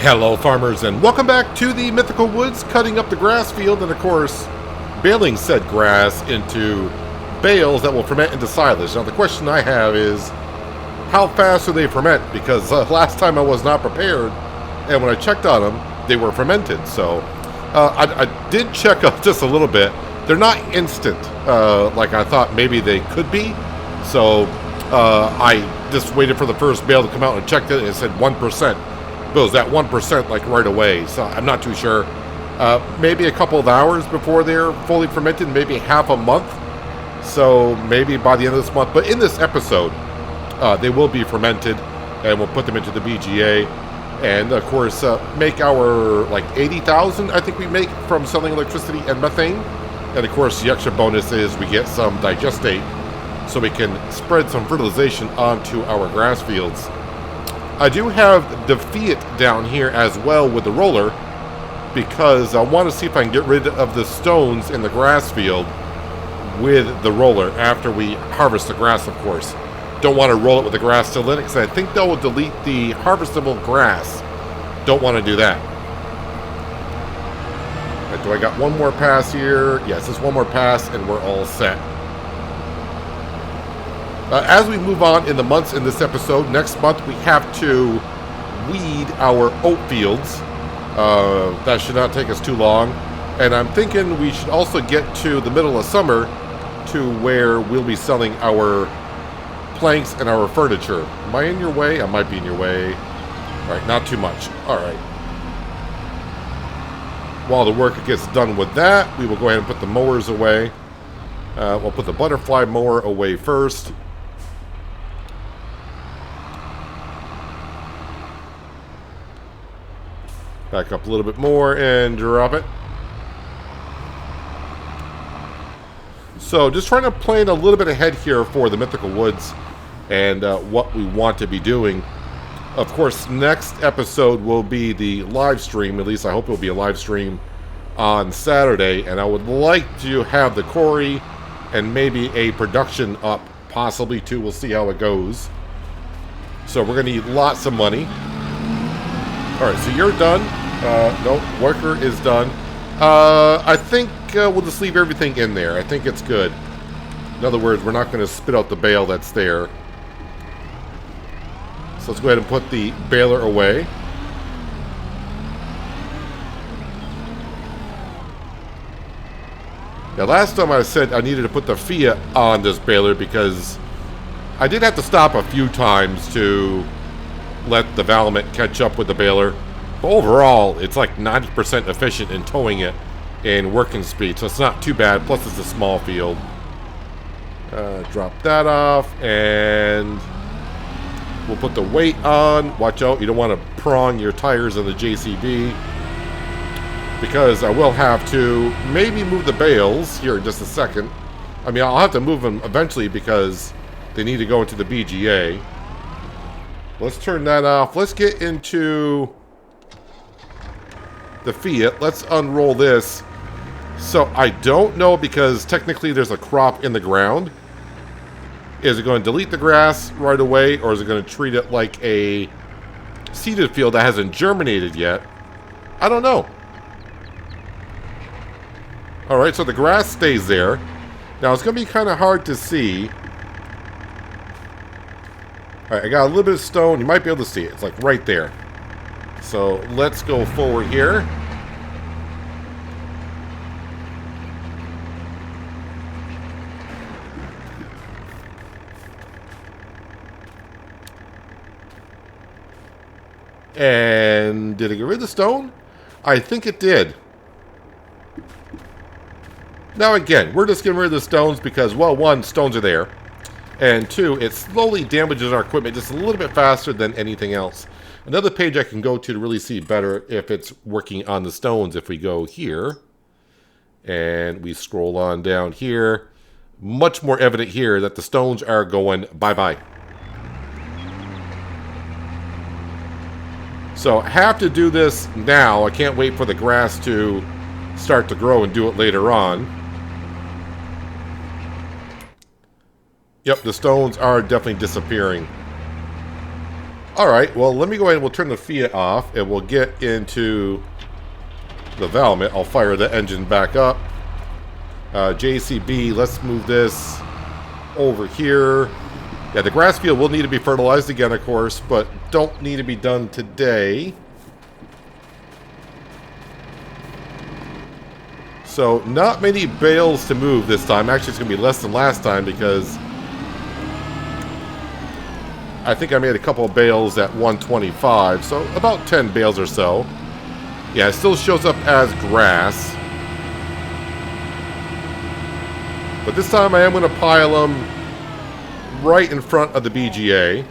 Hello farmers and welcome back to the Mythical Woods, cutting up the grass field and of course baling said grass into bales that will ferment into silage. Now the question I have is, how fast do they ferment? Because last time I was not prepared and when I checked on them they were fermented. So I did check up just a little bit. They're not instant like I thought maybe they could be. So I just waited for the first bale to come out and checked it and it said 1%. But it was that 1% like right away, so I'm not too sure. Maybe a couple of hours before they're fully fermented, maybe half a month. So maybe by the end of this month. But in this episode, they will be fermented, and we'll put them into the BGA. And of course, make our like 80,000, I think we make from selling electricity and methane. And of course, the extra bonus is we get some digestate, so we can spread some fertilization onto our grass fields. I do have the Fiat down here as well with the roller because I want to see if I can get rid of the stones in the grass field with the roller after we harvest the grass, of course. Don't want to roll it with the grass still in it because I think that will delete the harvestable grass. Don't want to do that. Right, do I got one more pass here? Yes, just one more pass and we're all set. As we move on in the months in this episode, next month we have to weed our oat fields. That should not take us too long. And I'm thinking we should also get to the middle of summer to where we'll be selling our planks and our furniture. Am I in your way? I might be in your way. All right, not too much. All right. While the work gets done with that, we will go ahead and put the mowers away. We'll put the butterfly mower away first. Back up a little bit more and drop it. So just trying to plan a little bit ahead here for the Mythical Woods and what we want to be doing. Of course, next episode will be the live stream. At least I hope it will be a live stream on Saturday. And I would like to have the quarry and maybe a production up, possibly too. We'll see how it goes. So we're going to need lots of money. Alright, so you're done. No, worker is done. I think we'll just leave everything in there. I think it's good. In other words, we're not going to spit out the bale that's there. So let's go ahead and put the baler away. Now, last time I said I needed to put the Fiat on this baler because I did have to stop a few times to let the Valmet catch up with the baler. But overall, it's like 90% efficient in towing it in working speed, so it's not too bad. Plus, it's a small field. Drop that off, and we'll put the weight on. Watch out, you don't want to prong your tires on the JCB because I will have to maybe move the bales here in just a second. I mean, I'll have to move them eventually because they need to go into the BGA. Let's turn that off. Let's get into the Fiat. Let's unroll this. So I don't know because technically there's a crop in the ground. Is it going to delete the grass right away or is it going to treat it like a seeded field that hasn't germinated yet? I don't know. Alright, so the grass stays there. Now it's going to be kind of hard to see. Alright, I got a little bit of stone. You might be able to see it. It's like right there. So let's go forward here. And did it get rid of the stone? I think it did. Now again, we're just getting rid of the stones because, well, one, stones are there. And two, it slowly damages our equipment just a little bit faster than anything else. Another page I can go to really see better if it's working on the stones. If we go here and we scroll on down here, much more evident here that the stones are going bye-bye. So I have to do this now. I can't wait for the grass to start to grow and do it later on. Yep, the stones are definitely disappearing. Alright, well, let me go ahead and we'll turn the Fiat off, and we'll get into the Valmet. I'll fire the engine back up. JCB, let's move this over here. Yeah, the grass field will need to be fertilized again, of course, but don't need to be done today. So, not many bales to move this time. Actually, it's going to be less than last time because I think I made a couple of bales at 125, so about 10 bales or so. Yeah, it still shows up as grass. But this time I am going to pile them right in front of the BGA.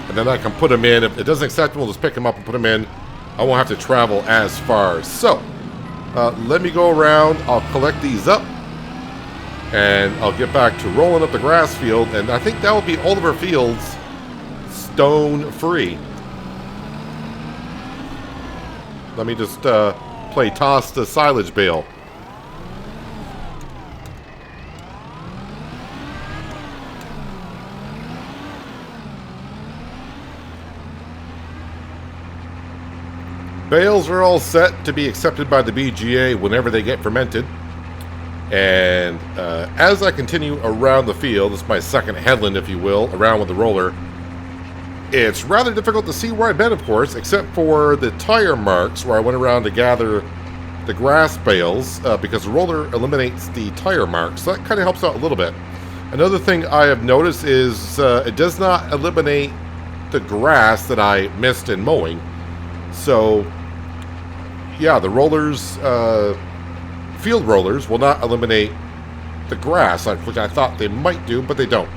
And then I can put them in. If it doesn't accept them, we'll just pick them up and put them in. I won't have to travel as far. So, let me go around. I'll collect these up. And I'll get back to rolling up the grass field. And I think that will be all of our fields stone free. Let me just play toss the silage bale. Bales are all set to be accepted by the BGA whenever they get fermented. And as I continue around the field, this is my second headland, if you will, around with the roller, it's rather difficult to see where I've been, of course, except for the tire marks where I went around to gather the grass bales, because the roller eliminates the tire marks. So that kind of helps out a little bit. Another thing I have noticed is it does not eliminate the grass that I missed in mowing. So, yeah, the rollers, field rollers will not eliminate the grass, which I thought they might do, but they don't.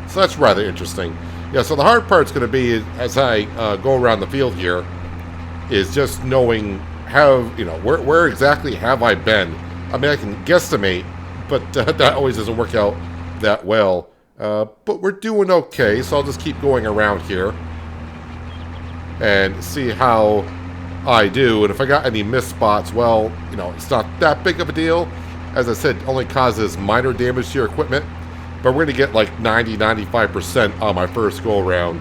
So that's rather interesting. Yeah, so the hard part's going to be, as I go around the field here, is just knowing how, you know, where exactly have I been. I mean, I can guesstimate, but that always doesn't work out that well. But we're doing okay, so I'll just keep going around here and see how I do. And if I got any missed spots, well, you know, it's not that big of a deal. As I said, it only causes minor damage to your equipment. But we're going to get like 90-95% on my first go-around.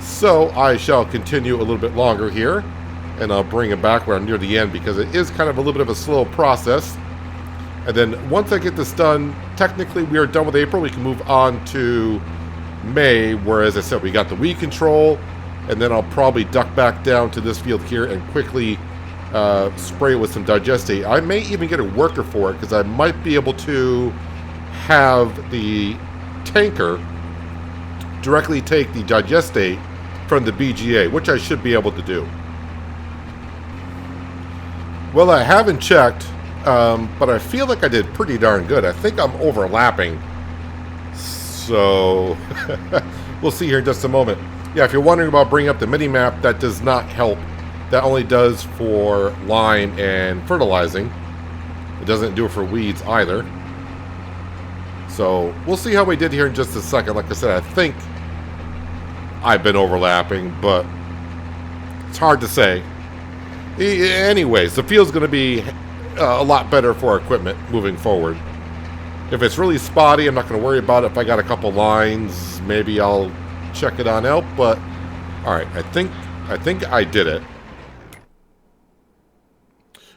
So I shall continue a little bit longer here. And I'll bring it back when I'm near the end, because it is kind of a little bit of a slow process. And then once I get this done, technically we are done with April. We can move on to May, where, as I said, we got the weed control. And then I'll probably duck back down to this field here and quickly spray it with some digestate. I may even get a worker for it, because I might be able to have the tanker directly take the digestate from the BGA, which I should be able to do. Well, I haven't checked, but I feel like I did pretty darn good. I think I'm overlapping. So, we'll see here in just a moment. Yeah, if you're wondering about bringing up the mini-map, that does not help. That only does for lime and fertilizing. It doesn't do it for weeds either. So, we'll see how we did here in just a second. Like I said, I think I've been overlapping, but it's hard to say. Anyways, the field's going to be a lot better for our equipment moving forward. If it's really spotty, I'm not going to worry about it. If I got a couple lines, maybe I'll check it on out. But, alright, I think I did it.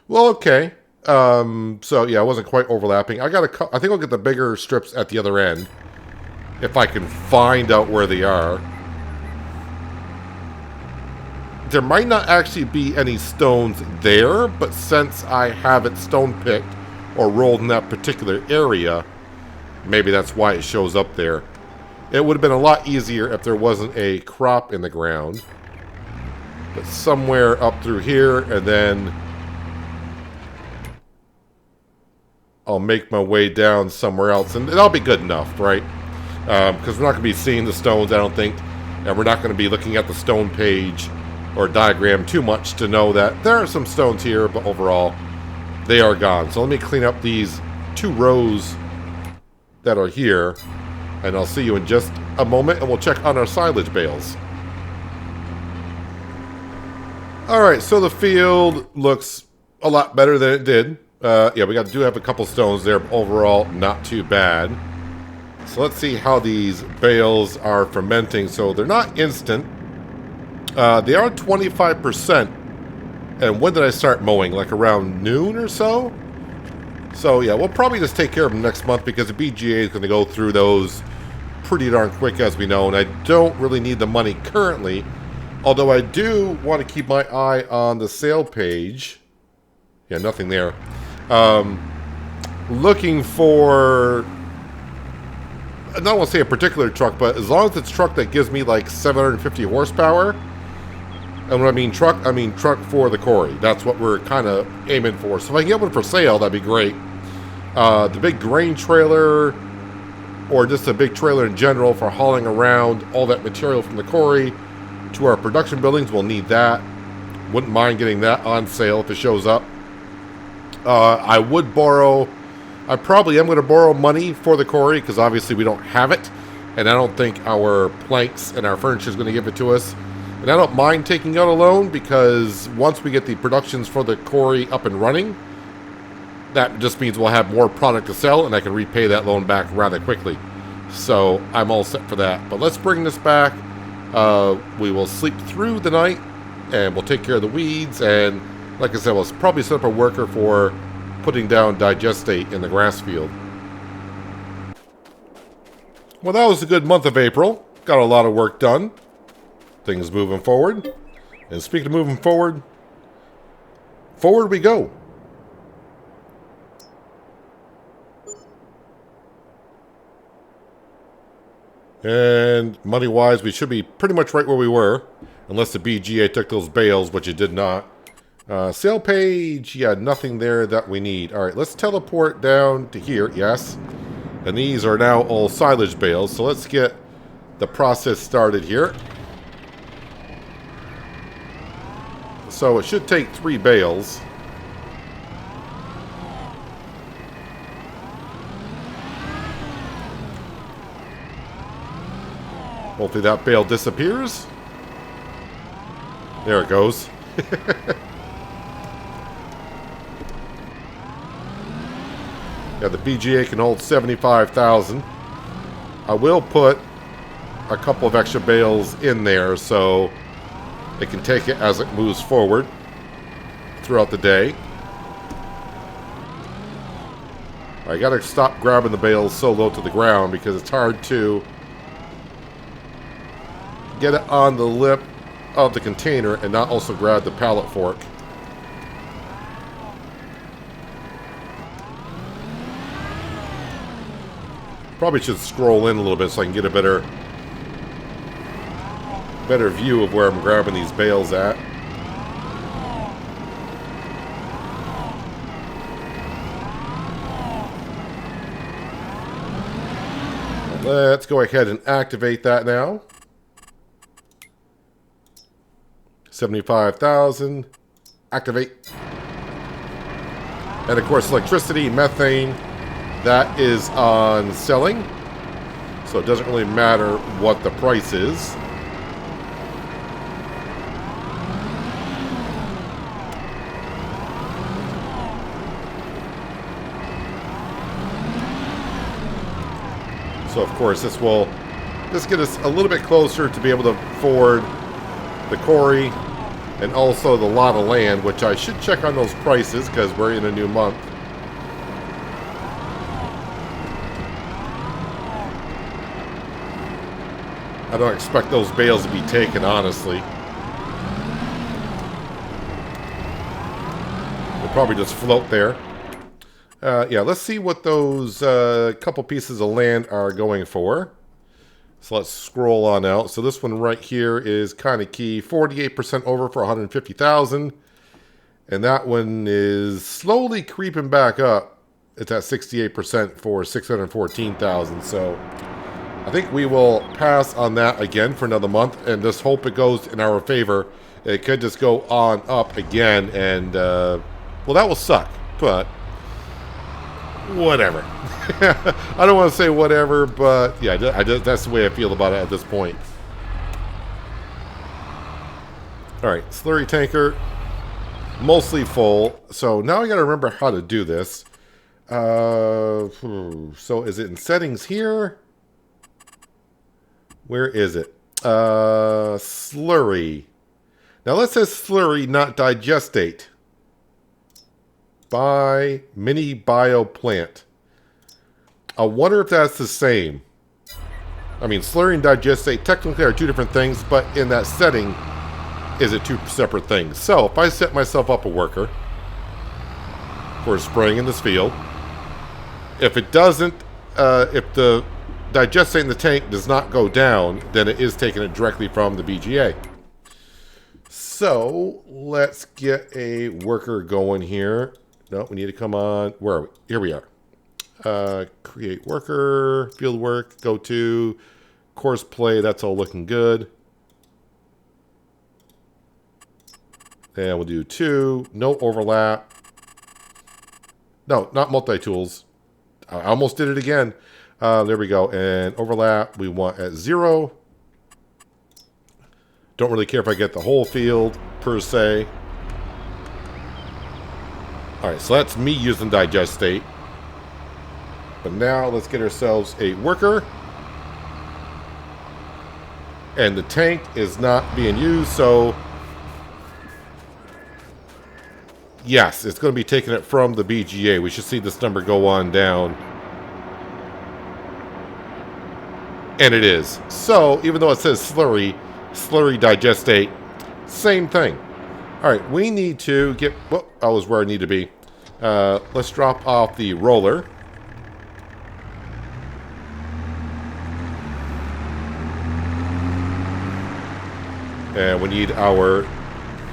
Well, okay. So yeah, I wasn't quite overlapping. I think I'll get the bigger strips at the other end, if I can find out where they are. There might not actually be any stones there, but since I have it stone picked or rolled in that particular area, maybe that's why it shows up there. It would have been a lot easier if there wasn't a crop in the ground. But somewhere up through here, and then I'll make my way down somewhere else, and that'll be good enough, right? Because we're not going to be seeing the stones, I don't think, and we're not going to be looking at the stone page or diagram too much to know that there are some stones here, but overall, they are gone. So let me clean up these 2 rows that are here, and I'll see you in just a moment, and we'll check on our silage bales. Alright, so the field looks a lot better than it did. Yeah, we do have a couple stones there, but overall, not too bad. So let's see how these bales are fermenting. So they're not instant. They are 25%. And when did I start mowing? Like around noon or so? So yeah, we'll probably just take care of them next month because the BGA is going to go through those pretty darn quick, as we know. And I don't really need the money currently. Although I do want to keep my eye on the sale page. Yeah, nothing there. Looking for... I don't want to say a particular truck, but as long as it's a truck that gives me like 750 horsepower... And when I mean truck for the quarry. That's what we're kind of aiming for. So if I can get one for sale, that'd be great. The big grain trailer, or just a big trailer in general for hauling around all that material from the quarry to our production buildings, we'll need that. Wouldn't mind getting that on sale if it shows up. I probably am going to borrow money for the quarry because obviously we don't have it. And I don't think our planks and our furniture is going to give it to us. And I don't mind taking out a loan because once we get the productions for the quarry up and running, that just means we'll have more product to sell and I can repay that loan back rather quickly. So I'm all set for that. But let's bring this back. We will sleep through the night and we'll take care of the weeds. And like I said, we'll probably set up a worker for putting down digestate in the grass field. Well, that was a good month of April. Got a lot of work done. Things moving forward. And speaking of moving forward, forward we go. And money-wise, we should be pretty much right where we were. Unless the BGA took those bales, which it did not. Sale page, yeah, nothing there that we need. Alright, let's teleport down to here, yes. And these are now all silage bales. So let's get the process started here. So it should take 3 bales. Hopefully that bale disappears. There it goes. Yeah, the BGA can hold 75,000. I will put a couple of extra bales in there so it can take it as it moves forward throughout the day. I gotta stop grabbing the bales so low to the ground because it's hard to get it on the lip of the container and not also grab the pallet fork. Probably should scroll in a little bit so I can get a better view of where I'm grabbing these bales at. Let's go ahead and activate that now. 75,000. Activate. And of course, electricity, methane, that is on selling. So it doesn't really matter what the price is. So of course this will just get us a little bit closer to be able to afford the quarry and also the lot of land, which I should check on those prices because we're in a new month. I don't expect those bales to be taken, honestly. They'll probably just float there. Yeah, let's see what those couple pieces of land are going for. So let's scroll on out. So this one right here is kind of key. 48% over for 150,000. And that one is slowly creeping back up. It's at 68% for 614,000. So I think we will pass on that again for another month and just hope it goes in our favor. It could just go on up again and, well, that will suck, but whatever. I don't want to say whatever, but yeah, that's the way I feel about it at this point. Alright, slurry tanker, mostly full. So now I got to remember how to do this. So is it in settings here? Where is it? Slurry. Now let's say slurry, not digestate. Buy mini bio plant. I wonder if that's the same. I mean, slurry and digestate technically are two different things, but in that setting, is it two separate things? So if I set myself up a worker for spraying in this field, if it doesn't, if the digestate in the tank does not go down, then it is taking it directly from the BGA. So let's get a worker going here. No, we need to come on. Where are we? Here we are. Create worker, field work, go to course play. That's all looking good. And we'll do 2. No overlap. No, not multi-tools. I almost did it again. There we go. And overlap we want at 0. Don't really care if I get the whole field per se. Alright, so that's me using digestate. But now let's get ourselves a worker. And the tank is not being used, so yes, it's going to be taking it from the BGA. We should see this number go on down. And it is. So, even though it says slurry, digestate, same thing. Alright, we need to get... Well, I was where I need to be. Let's drop off the roller. And we need our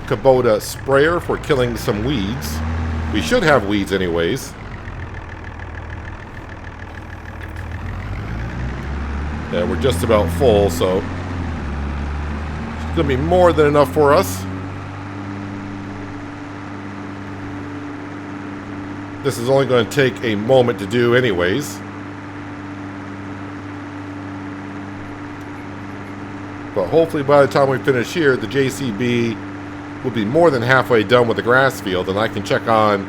Kubota sprayer for killing some weeds. We should have weeds anyways. And we're just about full, so it's going to be more than enough for us. This is only going to take a moment to do anyways. But hopefully by the time we finish here, the JCB will be more than halfway done with the grass field, and I can check on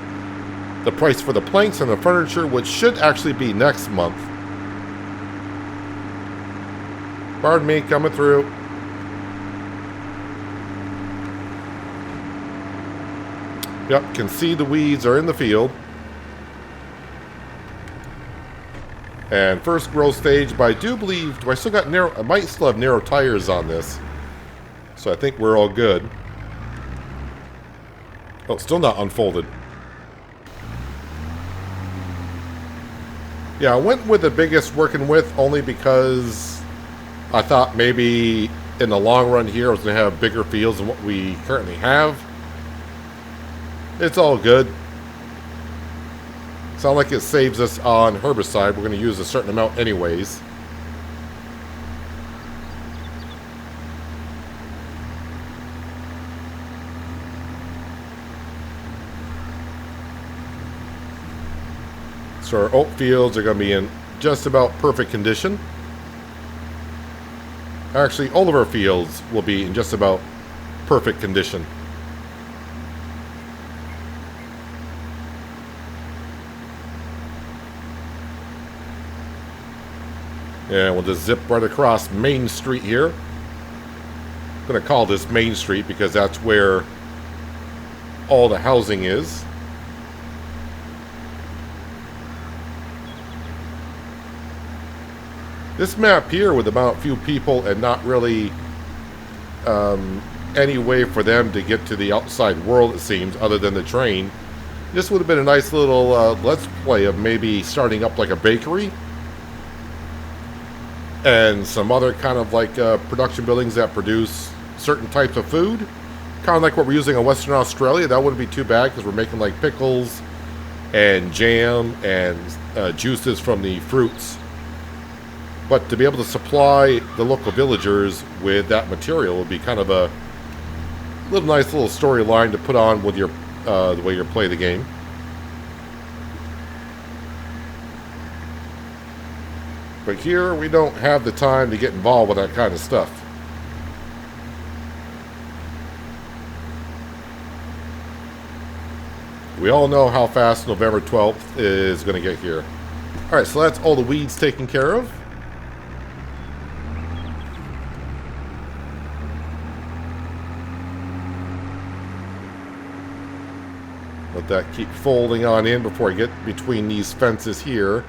the price for the planks and the furniture, which should actually be next month. Pardon me, coming through. Yep, can see the weeds are in the field. And first growth stage, but I do believe, do I still got narrow, I might still have narrow tires on this. So I think we're all good. Oh, still not unfolded. Yeah, I went with the biggest working with only because I thought maybe in the long run here I was going to have bigger fields than what we currently have. It's all good. Sound like it saves us on herbicide. We're going to use a certain amount anyways. So our oat fields are going to be in just about perfect condition. Actually, all of our fields will be in just about perfect condition. And we'll just zip right across Main Street here. I'm going to call this Main Street because that's where all the housing is. This map here with about few people and not really any way for them to get to the outside world, it seems, other than the train. This would have been a nice little let's play of maybe starting up like a bakery. And some other kind of like production buildings that produce certain types of food. Kind of like what we're using in Western Australia. That wouldn't be too bad because we're making like pickles and jam and juices from the fruits. But to be able to supply the local villagers with that material would be kind of a little nice little storyline to put on with your the way you play the game. But here, we don't have the time to get involved with that kind of stuff. We all know how fast November 12th is going to get here. Alright, so that's all the weeds taken care of. Let that keep folding on in before I get between these fences here.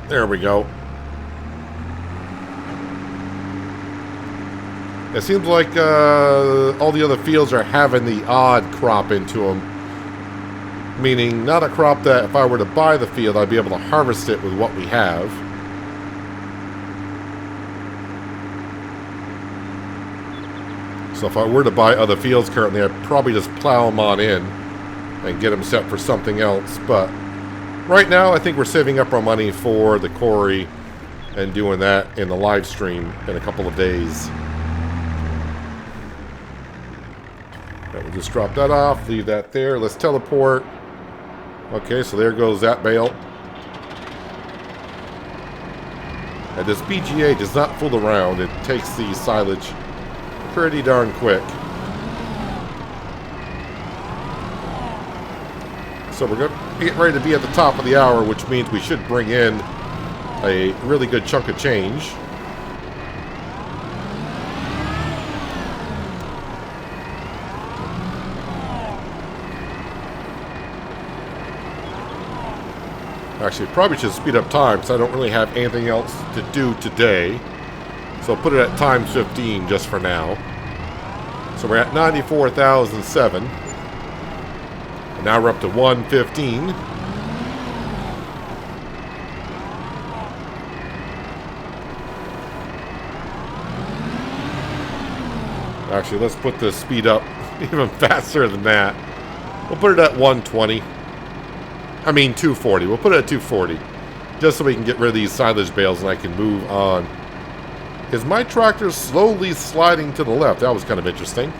There we go. It seems like all the other fields are having the odd crop into them. Meaning not a crop that if I were to buy the field, I'd be able to harvest it with what we have. So if I were to buy other fields currently, I'd probably just plow them on in and get them set for something else. But right now, I think we're saving up our money for the quarry and doing that in the live stream in a couple of days. Right, we'll just drop that off, leave that there. Let's teleport. Okay, so there goes that bale. And this BGA does not fool around. It takes the silage pretty darn quick. So we're going to get ready to be at the top of the hour, which means we should bring in a really good chunk of change. Actually, probably should speed up time because I don't really have anything else to do today. So I'll put it at times 15 just for now. So we're at 94,007. And now we're up to 115. Actually, let's put the speed up even faster than that. We'll put it at 120. I mean 240. We'll put it at 240. Just so we can get rid of these silage bales and I can move on. Is my tractor slowly sliding to the left? That was kind of interesting.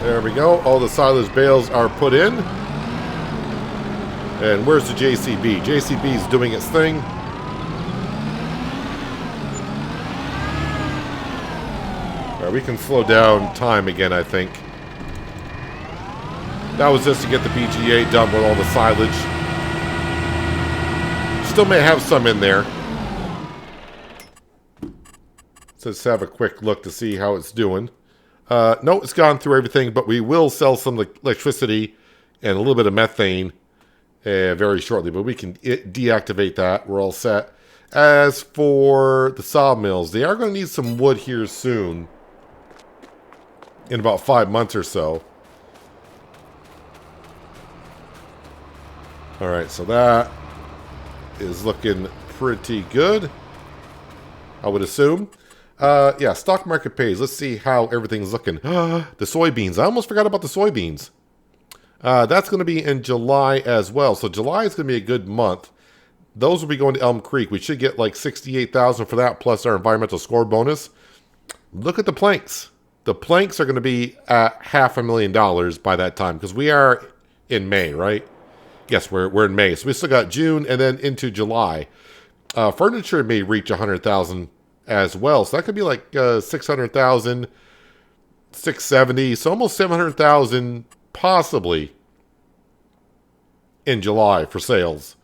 There we go. All the silage bales are put in. And where's the JCB? JCB is doing its thing. All right, we can slow down time again, I think. That was just to get the BGA done with all the silage. Still may have some in there. So let's have a quick look to see how it's doing. No, it's gone through everything, but we will sell some electricity and a little bit of methane very shortly. But we can deactivate that. We're all set. As for the sawmills, they are going to need some wood here soon. In about 5 months or so. Alright, so that is looking pretty good, I would assume. Yeah, stock market pays. Let's see how everything's looking. The soybeans. I almost forgot about the soybeans. That's going to be in July as well. So July is going to be a good month. Those will be going to Elm Creek. We should get like 68,000 for that, plus our environmental score bonus. Look at the planks. The planks are going to be at $500,000 by that time, because we are in May, right? Yes, we're in May. So we still got June and then into July. Furniture may reach 100,000 as well. So that could be like 600,000, 670. So almost 700,000 possibly in July for sales.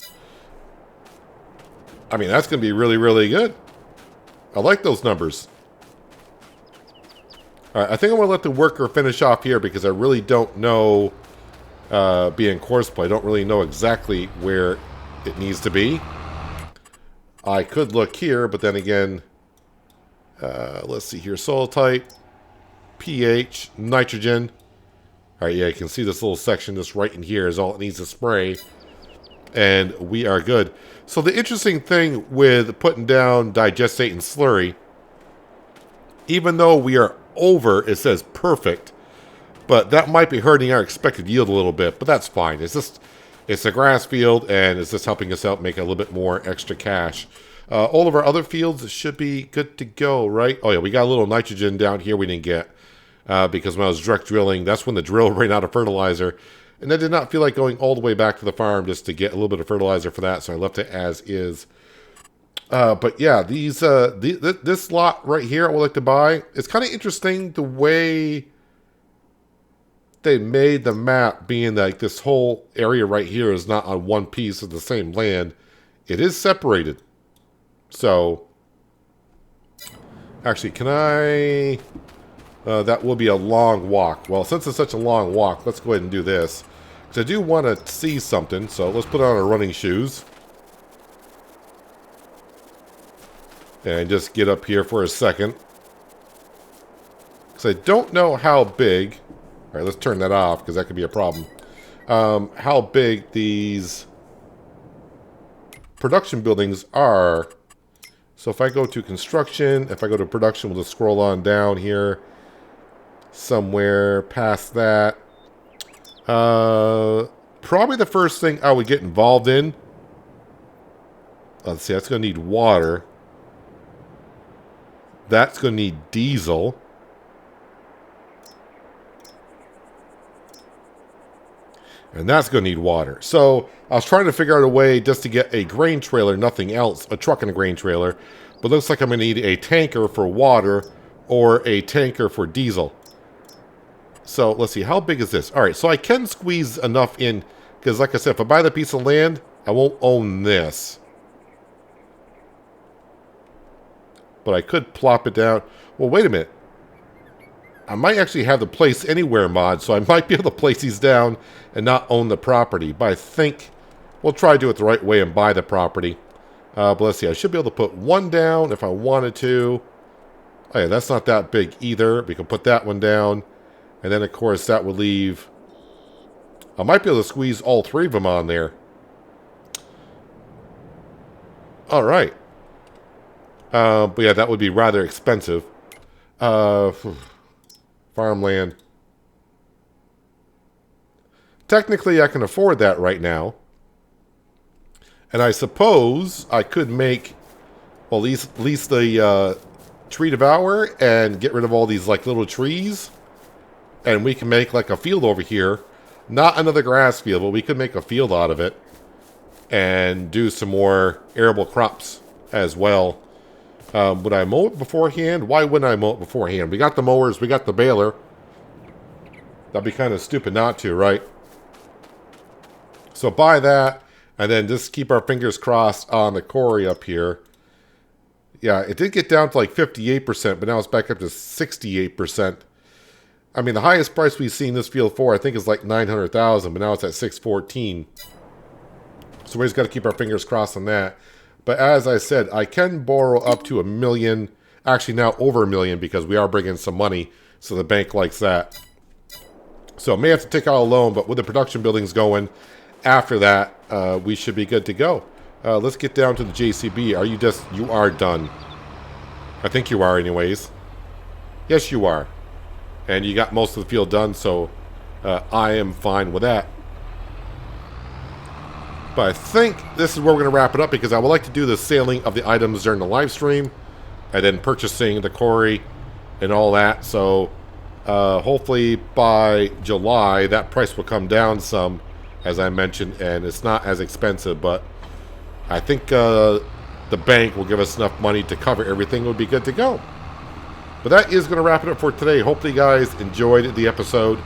I mean, that's going to be really, really good. I like those numbers. All right, I think I'm going to let the worker finish off here because I really don't know, being courseplay, I don't really know exactly where it needs to be. I could look here, but then again, let's see here, soil type, pH, nitrogen. All right, yeah, you can see this little section just right in here is all it needs to spray, and we are good. So the interesting thing with putting down digestate and slurry, even though we are over, it says perfect, but that might be hurting our expected yield a little bit, but that's fine. It's a grass field, and it's just helping us out make a little bit more extra cash. All of our other fields should be good to go, right? Oh yeah, we got a little nitrogen down here we didn't get, because when I was direct drilling, that's when the drill ran out of fertilizer, and I did not feel like going all the way back to the farm just to get a little bit of fertilizer for that, so I left it as is. But yeah, this lot right here I would like to buy. It's kind of interesting the way they made the map, being like this whole area right here is not on one piece of the same land. It is separated. So Actually, can I... that will be a long walk. Well, since it's such a long walk, let's go ahead and do this. Because I do want to see something, so let's put on our running shoes. And just get up here for a second. Because I don't know how big... Alright, let's turn that off, because that could be a problem. How big these production buildings are. So if I go to construction, if I go to production, we'll just scroll on down here. Somewhere past that. Probably the first thing I would get involved in. Let's see, that's going to need water. That's going to need diesel. And that's going to need water. So I was trying to figure out a way just to get a grain trailer, nothing else. A truck and a grain trailer. But looks like I'm going to need a tanker for water or a tanker for diesel. So let's see, how big is this? All right, so I can squeeze enough in. Because like I said, if I buy the piece of land, I won't own this. But I could plop it down. Well, wait a minute. I might actually have the place anywhere mod, so I might be able to place these down and not own the property. But I think we'll try to do it the right way and buy the property. But let's see, I should be able to put one down if I wanted to. Oh yeah, that's not that big either. We can put that one down. And then, of course, that would leave... I might be able to squeeze all three of them on there. All right. But yeah, that would be rather expensive. Farmland. Technically, I can afford that right now. And I suppose I could make, well, lease the tree devourer and get rid of all these like little trees. And we can make like a field over here. Not another grass field, but we could make a field out of it. And do some more arable crops as well. Would I mow it beforehand? Why wouldn't I mow it beforehand? We got the mowers, we got the baler. That'd be kind of stupid not to, right? So buy that, and then just keep our fingers crossed on the quarry up here. Yeah, it did get down to like 58%, but now it's back up to 68%. I mean, the highest price we've seen this field for, I think, is like 900,000, but now it's at 614. So we just got to keep our fingers crossed on that. But as I said, I can borrow up to $1 million. Actually, now over $1 million because we are bringing some money. So the bank likes that. So I may have to take out a loan, but with the production buildings going, after that, we should be good to go. Let's get down to the JCB. Are you just... You are done. I think you are anyways. Yes, you are. And you got most of the field done, so I am fine with that. But I think this is where we're going to wrap it up because I would like to do the sailing of the items during the live stream and then purchasing the quarry and all that. So hopefully by July that price will come down some, as I mentioned, and it's not as expensive. But I think the bank will give us enough money to cover everything. We'll be good to go. But that is going to wrap it up for today. Hopefully you guys enjoyed the episode.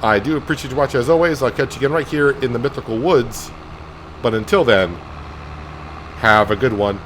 I do appreciate you watching as always. I'll catch you again right here in the Mythical Woods. But until then, have a good one.